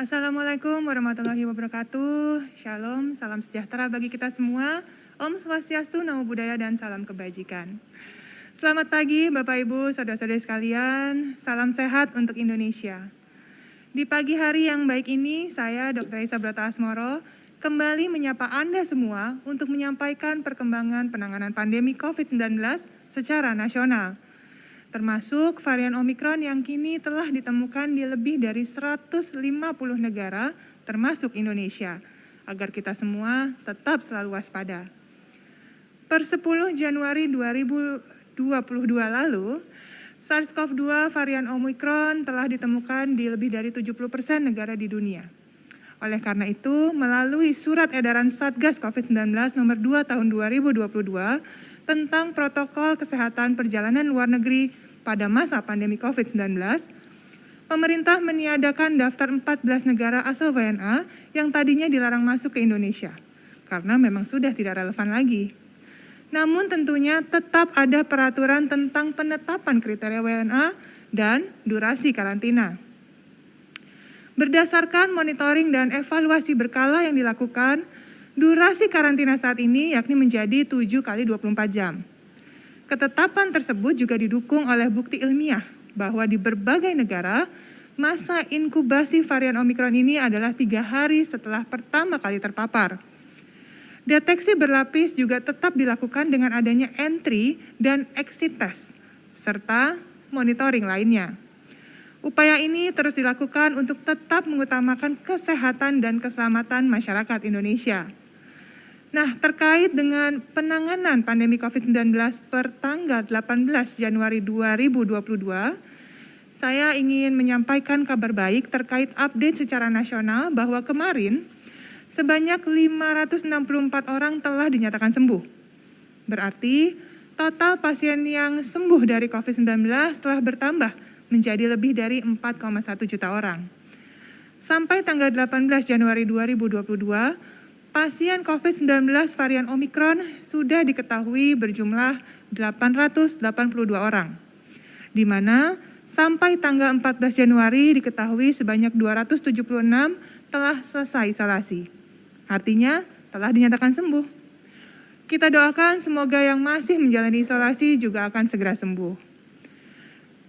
Assalamualaikum warahmatullahi wabarakatuh. Shalom, salam sejahtera bagi kita semua. Om Swastiastu, Namo Buddhaya, dan salam kebajikan. Selamat pagi Bapak Ibu, saudara-saudari sekalian. Salam sehat untuk Indonesia. Di pagi hari yang baik ini, saya Dr. Isa Broto Asmoro kembali menyapa Anda semua untuk menyampaikan perkembangan penanganan pandemi COVID-19 secara nasional, termasuk varian Omikron yang kini telah ditemukan di lebih dari 150 negara, termasuk Indonesia, agar kita semua tetap selalu waspada. Per 10 Januari 2022 lalu, SARS-CoV-2 varian Omikron telah ditemukan di lebih dari 70% negara di dunia. Oleh karena itu, melalui surat edaran Satgas COVID-19 nomor 2 tahun 2022 tentang protokol kesehatan perjalanan luar negeri pada masa pandemi COVID-19, pemerintah meniadakan daftar 14 negara asal WNA yang tadinya dilarang masuk ke Indonesia, karena memang sudah tidak relevan lagi. Namun tentunya tetap ada peraturan tentang penetapan kriteria WNA dan durasi karantina. Berdasarkan monitoring dan evaluasi berkala yang dilakukan, durasi karantina saat ini yakni menjadi 7 kali 24 jam. Ketetapan tersebut juga didukung oleh bukti ilmiah bahwa di berbagai negara, masa inkubasi varian Omikron ini adalah 3 hari setelah pertama kali terpapar. Deteksi berlapis juga tetap dilakukan dengan adanya entry dan exit test, serta monitoring lainnya. Upaya ini terus dilakukan untuk tetap mengutamakan kesehatan dan keselamatan masyarakat Indonesia. Nah, terkait dengan penanganan pandemi COVID-19 per tanggal 18 Januari 2022, saya ingin menyampaikan kabar baik terkait update secara nasional bahwa kemarin sebanyak 564 orang telah dinyatakan sembuh. Berarti total pasien yang sembuh dari COVID-19 telah bertambah menjadi lebih dari 4,1 juta orang. Sampai tanggal 18 Januari 2022, pasien COVID-19 varian Omikron sudah diketahui berjumlah 882 orang, di mana sampai tanggal 14 Januari diketahui sebanyak 276 telah selesai isolasi. Artinya telah dinyatakan sembuh. Kita doakan semoga yang masih menjalani isolasi juga akan segera sembuh.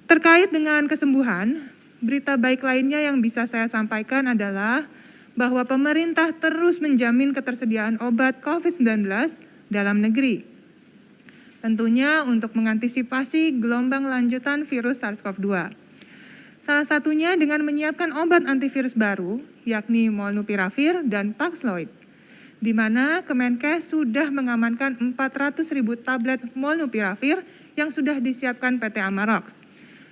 Terkait dengan kesembuhan, berita baik lainnya yang bisa saya sampaikan adalah bahwa pemerintah terus menjamin ketersediaan obat COVID-19 dalam negeri. Tentunya untuk mengantisipasi gelombang lanjutan virus SARS-CoV-2. Salah satunya dengan menyiapkan obat antivirus baru, yakni Molnupiravir dan Paxlovid, di mana Kemenkes sudah mengamankan 400.000 tablet Molnupiravir yang sudah disiapkan PT Amarox.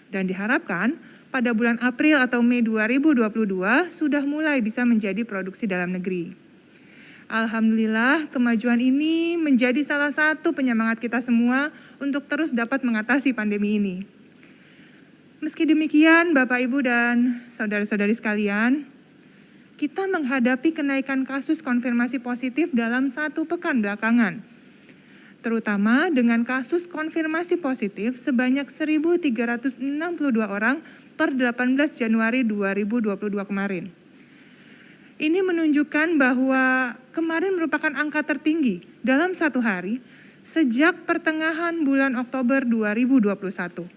Dan diharapkan pada bulan April atau Mei 2022 sudah mulai bisa menjadi produksi dalam negeri. Alhamdulillah, kemajuan ini menjadi salah satu penyemangat kita semua untuk terus dapat mengatasi pandemi ini. Meski demikian, Bapak, Ibu, dan saudara-saudari sekalian, kita menghadapi kenaikan kasus konfirmasi positif dalam 1 pekan belakangan, terutama dengan kasus konfirmasi positif sebanyak 1.362 orang per 18 Januari 2022 kemarin. Ini menunjukkan bahwa kemarin merupakan angka tertinggi dalam 1 hari sejak pertengahan bulan Oktober 2021.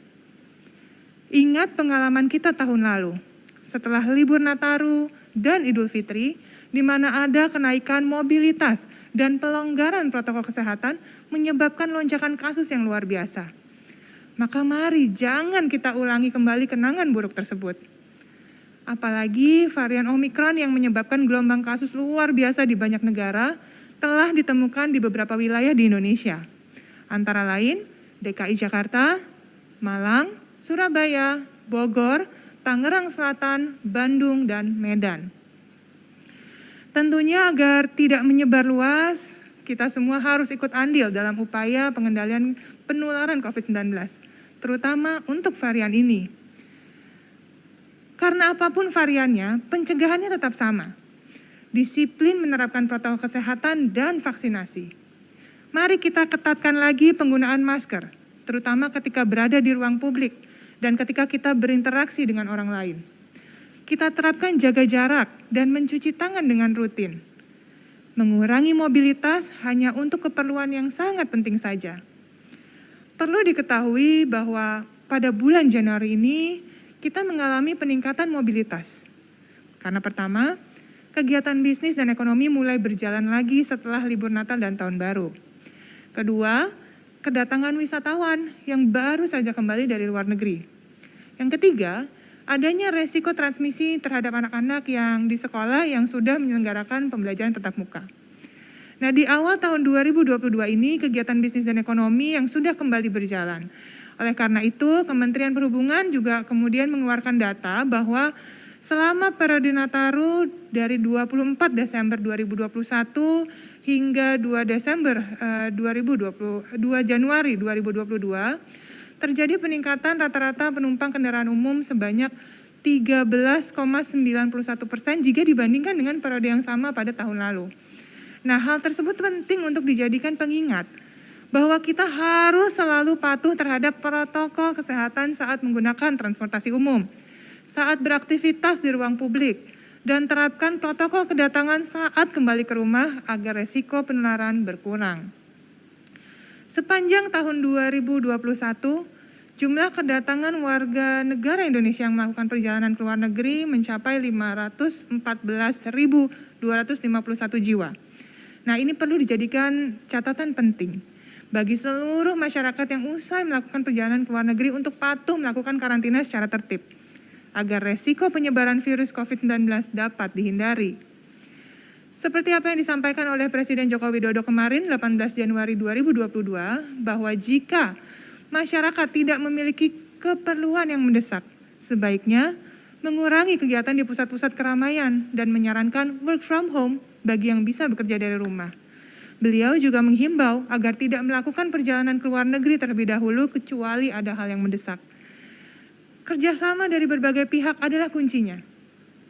Ingat pengalaman kita tahun lalu, setelah libur Nataru dan Idul Fitri, di mana ada kenaikan mobilitas dan pelonggaran protokol kesehatan menyebabkan lonjakan kasus yang luar biasa. Maka mari jangan kita ulangi kembali kenangan buruk tersebut. Apalagi varian Omikron yang menyebabkan gelombang kasus luar biasa di banyak negara telah ditemukan di beberapa wilayah di Indonesia. Antara lain DKI Jakarta, Malang, Surabaya, Bogor, Tangerang Selatan, Bandung, dan Medan. Tentunya agar tidak menyebar luas, kita semua harus ikut andil dalam upaya pengendalian penularan COVID-19, terutama untuk varian ini. Karena apapun variannya, pencegahannya tetap sama. Disiplin menerapkan protokol kesehatan dan vaksinasi. Mari kita ketatkan lagi penggunaan masker, terutama ketika berada di ruang publik dan ketika kita berinteraksi dengan orang lain. kita terapkan jaga jarak dan mencuci tangan dengan rutin. Mengurangi mobilitas hanya untuk keperluan yang sangat penting saja. Perlu diketahui bahwa pada bulan Januari ini kita mengalami peningkatan mobilitas. Karena pertama, kegiatan bisnis dan ekonomi mulai berjalan lagi setelah libur Natal dan Tahun Baru. Kedua, kedatangan wisatawan yang baru saja kembali dari luar negeri. Yang ketiga, adanya resiko transmisi terhadap anak-anak yang di sekolah yang sudah menyelenggarakan pembelajaran tatap muka. Nah, di awal tahun 2022 ini kegiatan bisnis dan ekonomi yang sudah kembali berjalan. Oleh karena itu, Kementerian Perhubungan juga kemudian mengeluarkan data bahwa selama periode Nataru dari 24 Desember 2021 hingga 2 Januari 2022 terjadi peningkatan rata-rata penumpang kendaraan umum sebanyak 13,91% jika dibandingkan dengan periode yang sama pada tahun lalu. Nah, hal tersebut penting untuk dijadikan pengingat bahwa kita harus selalu patuh terhadap protokol kesehatan saat menggunakan transportasi umum, saat beraktivitas di ruang publik, dan terapkan protokol kedatangan saat kembali ke rumah agar resiko penularan berkurang. Sepanjang tahun 2021, jumlah kedatangan warga negara Indonesia yang melakukan perjalanan ke luar negeri mencapai 514.251 jiwa. Nah, ini perlu dijadikan catatan penting bagi seluruh masyarakat yang usai melakukan perjalanan ke luar negeri untuk patuh melakukan karantina secara tertib, agar resiko penyebaran virus COVID-19 dapat dihindari. Seperti apa yang disampaikan oleh Presiden Joko Widodo kemarin 18 Januari 2022, bahwa jika masyarakat tidak memiliki keperluan yang mendesak, sebaiknya mengurangi kegiatan di pusat-pusat keramaian dan menyarankan work from home bagi yang bisa bekerja dari rumah. Beliau juga menghimbau agar tidak melakukan perjalanan ke luar negeri terlebih dahulu kecuali ada hal yang mendesak. Kerjasama dari berbagai pihak adalah kuncinya.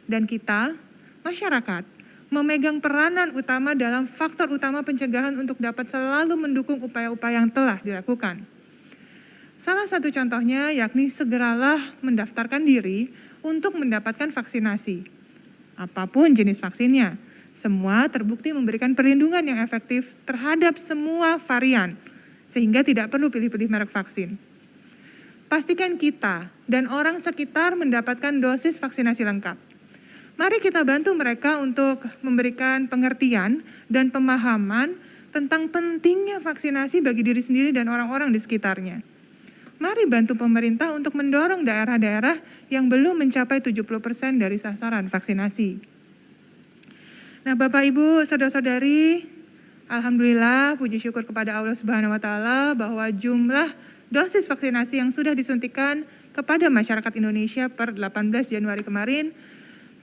Dan kita, masyarakat, memegang peranan utama dalam faktor utama pencegahan untuk dapat selalu mendukung upaya-upaya yang telah dilakukan. Salah satu contohnya yakni segeralah mendaftarkan diri untuk mendapatkan vaksinasi. Apapun jenis vaksinnya, semua terbukti memberikan perlindungan yang efektif terhadap semua varian, sehingga tidak perlu pilih-pilih merek vaksin. Pastikan kita dan orang sekitar mendapatkan dosis vaksinasi lengkap. Mari kita bantu mereka untuk memberikan pengertian dan pemahaman tentang pentingnya vaksinasi bagi diri sendiri dan orang-orang di sekitarnya. Mari bantu pemerintah untuk mendorong daerah-daerah yang belum mencapai 70% dari sasaran vaksinasi. Nah, Bapak Ibu, saudara-saudari, alhamdulillah puji syukur kepada Allah Subhanahu wa taala bahwa jumlah dosis vaksinasi yang sudah disuntikan kepada masyarakat Indonesia per 18 Januari kemarin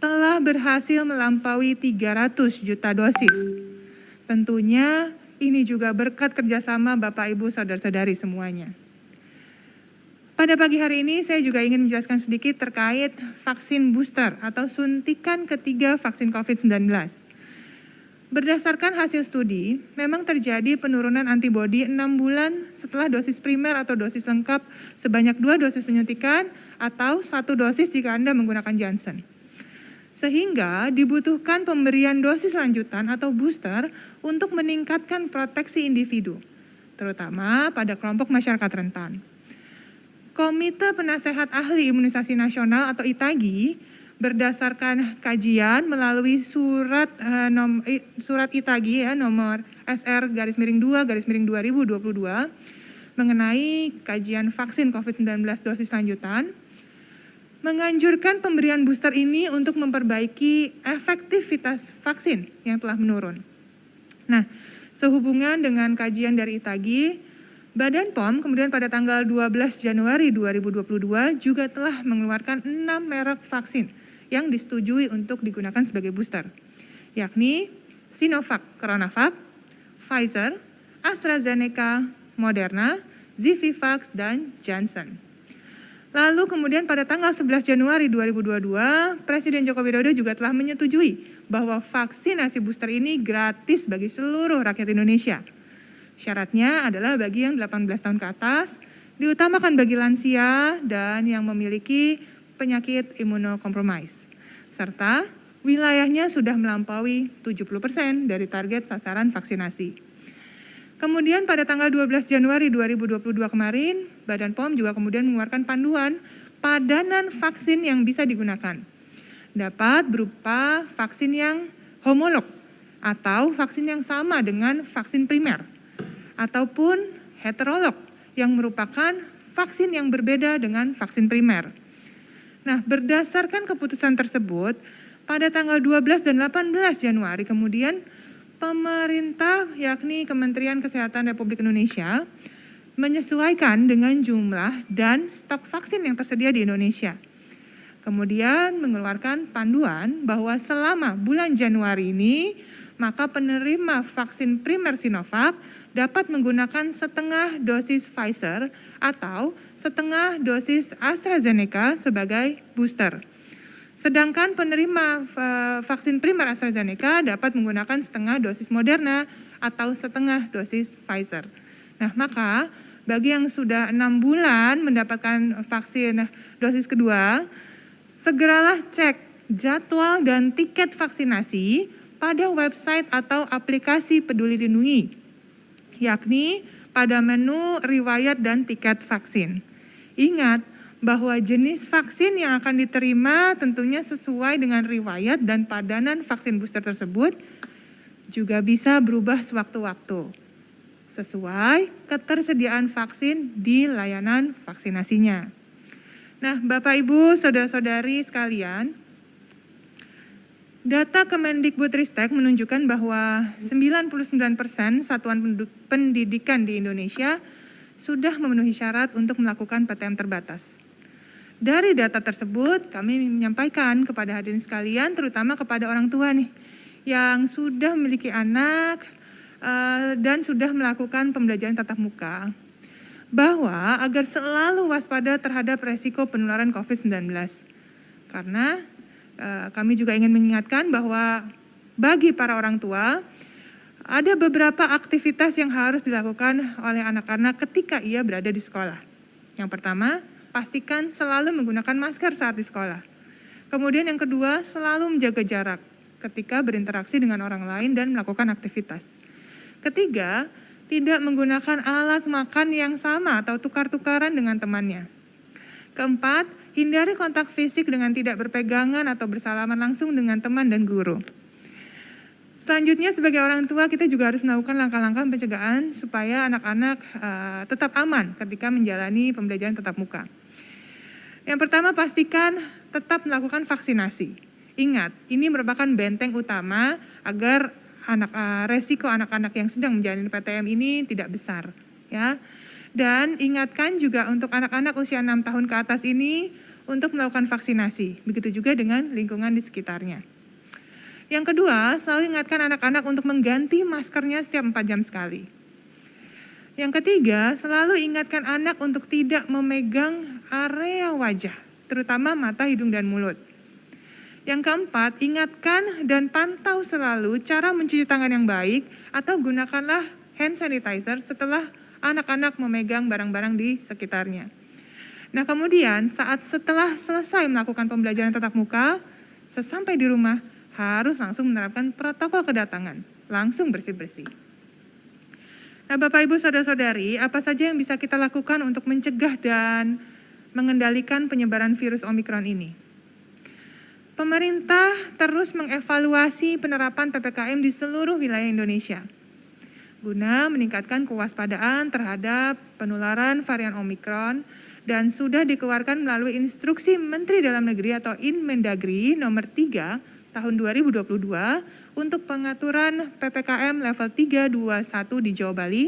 telah berhasil melampaui 300 juta dosis. Tentunya ini juga berkat kerjasama Bapak Ibu saudara-saudari semuanya. Pada pagi hari ini saya juga ingin menjelaskan sedikit terkait vaksin booster atau suntikan ketiga vaksin COVID-19. Berdasarkan hasil studi, memang terjadi penurunan antibodi 6 bulan setelah dosis primer atau dosis lengkap sebanyak 2 dosis penyuntikan atau 1 dosis jika Anda menggunakan Johnson. Sehingga dibutuhkan pemberian dosis lanjutan atau booster untuk meningkatkan proteksi individu, terutama pada kelompok masyarakat rentan. Komite Penasehat Ahli Imunisasi Nasional atau ITAGI berdasarkan kajian melalui surat ITAGI nomor SR-2/2022 mengenai kajian vaksin COVID-19 dosis lanjutan, menganjurkan pemberian booster ini untuk memperbaiki efektivitas vaksin yang telah menurun. Nah, sehubungan dengan kajian dari ITAGI, Badan POM kemudian pada tanggal 12 Januari 2022 juga telah mengeluarkan 6 merek vaksin yang disetujui untuk digunakan sebagai booster, yakni Sinovac, CoronaVac, Pfizer, AstraZeneca, Moderna, Zivivax, dan Janssen. Lalu kemudian pada tanggal 11 Januari 2022, Presiden Joko Widodo juga telah menyetujui bahwa vaksinasi booster ini gratis bagi seluruh rakyat Indonesia. Syaratnya adalah bagi yang 18 tahun ke atas, diutamakan bagi lansia dan yang memiliki penyakit imunokompromis. serta wilayahnya sudah melampaui 70% dari target sasaran vaksinasi. Kemudian pada tanggal 12 Januari 2022 kemarin, Badan POM juga kemudian mengeluarkan panduan padanan vaksin yang bisa digunakan. Dapat berupa vaksin yang homolog atau vaksin yang sama dengan vaksin primer, ataupun heterolog yang merupakan vaksin yang berbeda dengan vaksin primer. Nah, berdasarkan keputusan tersebut, pada tanggal 12 dan 18 Januari kemudian pemerintah yakni Kementerian Kesehatan Republik Indonesia menyesuaikan dengan jumlah dan stok vaksin yang tersedia di Indonesia. Kemudian mengeluarkan panduan bahwa selama bulan Januari ini maka penerima vaksin primer Sinovac dapat menggunakan setengah dosis Pfizer atau setengah dosis AstraZeneca sebagai booster. Sedangkan penerima vaksin primer AstraZeneca dapat menggunakan setengah dosis Moderna atau setengah dosis Pfizer. Nah, maka bagi yang sudah 6 bulan mendapatkan vaksin dosis kedua, segeralah cek jadwal dan tiket vaksinasi pada website atau aplikasi Peduli Lindungi, yakni pada menu riwayat dan tiket vaksin. Ingat bahwa jenis vaksin yang akan diterima tentunya sesuai dengan riwayat dan padanan vaksin booster tersebut juga bisa berubah sewaktu-waktu sesuai ketersediaan vaksin di layanan vaksinasinya. Nah, Bapak Ibu, saudara-saudari sekalian, data Kemendikbudristek menunjukkan bahwa 99% satuan pendidikan di Indonesia sudah memenuhi syarat untuk melakukan PTM terbatas. Dari data tersebut, kami menyampaikan kepada hadirin sekalian, terutama kepada orang tua nih, yang sudah memiliki anak dan sudah melakukan pembelajaran tatap muka, bahwa agar selalu waspada terhadap resiko penularan COVID-19. Karena kami juga ingin mengingatkan bahwa bagi para orang tua, ada beberapa aktivitas yang harus dilakukan oleh anak-anak ketika ia berada di sekolah. Yang pertama, pastikan selalu menggunakan masker saat di sekolah. Kemudian yang kedua, selalu menjaga jarak ketika berinteraksi dengan orang lain dan melakukan aktivitas. Ketiga, tidak menggunakan alat makan yang sama atau tukar-tukaran dengan temannya. Keempat, hindari kontak fisik dengan tidak berpegangan atau bersalaman langsung dengan teman dan guru. Selanjutnya sebagai orang tua kita juga harus melakukan langkah-langkah pencegahan supaya anak-anak tetap aman ketika menjalani pembelajaran tatap muka. Yang pertama, pastikan tetap melakukan vaksinasi. Ingat, ini merupakan benteng utama agar resiko anak-anak yang sedang menjalani PTM ini tidak besar, ya. Dan ingatkan juga untuk anak-anak usia 6 tahun ke atas ini untuk melakukan vaksinasi. Begitu juga dengan lingkungan di sekitarnya. Yang kedua, selalu ingatkan anak-anak untuk mengganti maskernya setiap 4 jam sekali. Yang ketiga, selalu ingatkan anak untuk tidak memegang area wajah, terutama mata, hidung, dan mulut. Yang keempat, ingatkan dan pantau selalu cara mencuci tangan yang baik atau gunakanlah hand sanitizer setelah anak-anak memegang barang-barang di sekitarnya. Nah, kemudian setelah selesai melakukan pembelajaran tatap muka, sesampai di rumah harus langsung menerapkan protokol kedatangan, langsung bersih-bersih. Nah, Bapak Ibu saudara-saudari, apa saja yang bisa kita lakukan untuk mencegah dan mengendalikan penyebaran virus Omikron ini? Pemerintah terus mengevaluasi penerapan PPKM di seluruh wilayah Indonesia guna meningkatkan kewaspadaan terhadap penularan varian Omikron dan sudah dikeluarkan melalui instruksi Menteri Dalam Negeri atau Inmendagri nomor 3 tahun 2022 untuk pengaturan PPKM level 321 di Jawa Bali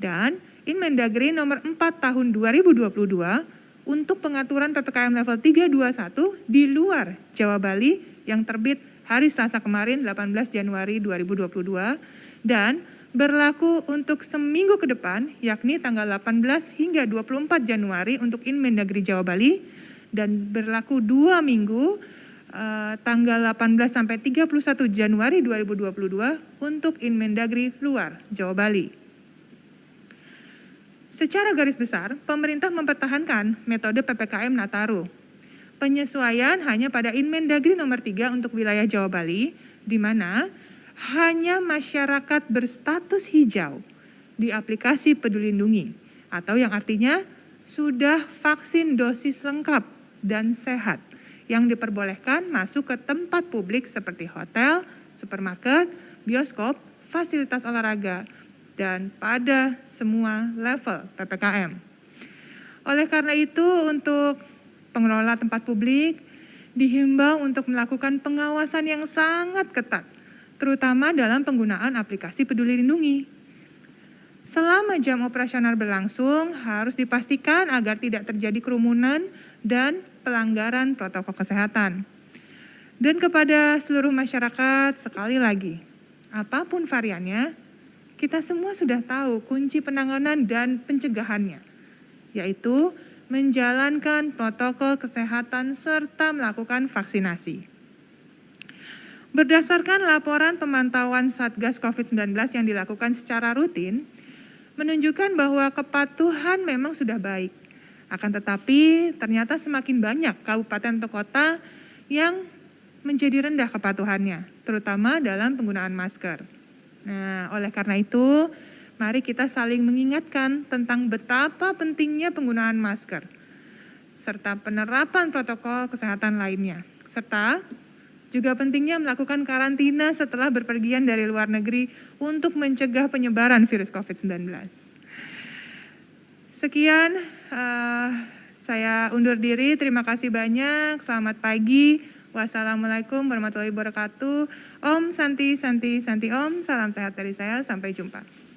dan Inmendagri nomor 4 tahun 2022 untuk pengaturan PPKM level 321 di luar Jawa Bali yang terbit hari Selasa kemarin 18 Januari 2022 dan berlaku untuk seminggu ke depan yakni tanggal 18 hingga 24 Januari untuk Inmendagri Jawa Bali dan berlaku 2 minggu tanggal 18 sampai 31 Januari 2022 untuk Inmendagri luar Jawa Bali. Secara garis besar, pemerintah mempertahankan metode PPKM Nataru. Penyesuaian hanya pada Inmendagri nomor 3 untuk wilayah Jawa Bali, di mana hanya masyarakat berstatus hijau di aplikasi Peduli Lindungi, atau yang artinya sudah vaksin dosis lengkap dan sehat, yang diperbolehkan masuk ke tempat publik seperti hotel, supermarket, bioskop, fasilitas olahraga, dan pada semua level PPKM. Oleh karena itu, untuk pengelola tempat publik dihimbau untuk melakukan pengawasan yang sangat ketat, terutama dalam penggunaan aplikasi Peduli Lindungi. Selama jam operasional berlangsung, harus dipastikan agar tidak terjadi kerumunan dan pelanggaran protokol kesehatan. Dan kepada seluruh masyarakat, sekali lagi, apapun variannya, kita semua sudah tahu kunci penanganan dan pencegahannya, yaitu menjalankan protokol kesehatan serta melakukan vaksinasi. Berdasarkan laporan pemantauan Satgas COVID-19 yang dilakukan secara rutin, menunjukkan bahwa kepatuhan memang sudah baik. Akan tetapi ternyata semakin banyak kabupaten atau kota yang menjadi rendah kepatuhannya, terutama dalam penggunaan masker. Nah, oleh karena itu, mari kita saling mengingatkan tentang betapa pentingnya penggunaan masker, serta penerapan protokol kesehatan lainnya. Serta juga pentingnya melakukan karantina setelah berpergian dari luar negeri untuk mencegah penyebaran virus COVID-19. Sekian, saya undur diri. Terima kasih banyak. Selamat pagi. Wassalamualaikum warahmatullahi wabarakatuh. Om Santi Santi Santi Om. Salam sehat dari saya. Sampai jumpa.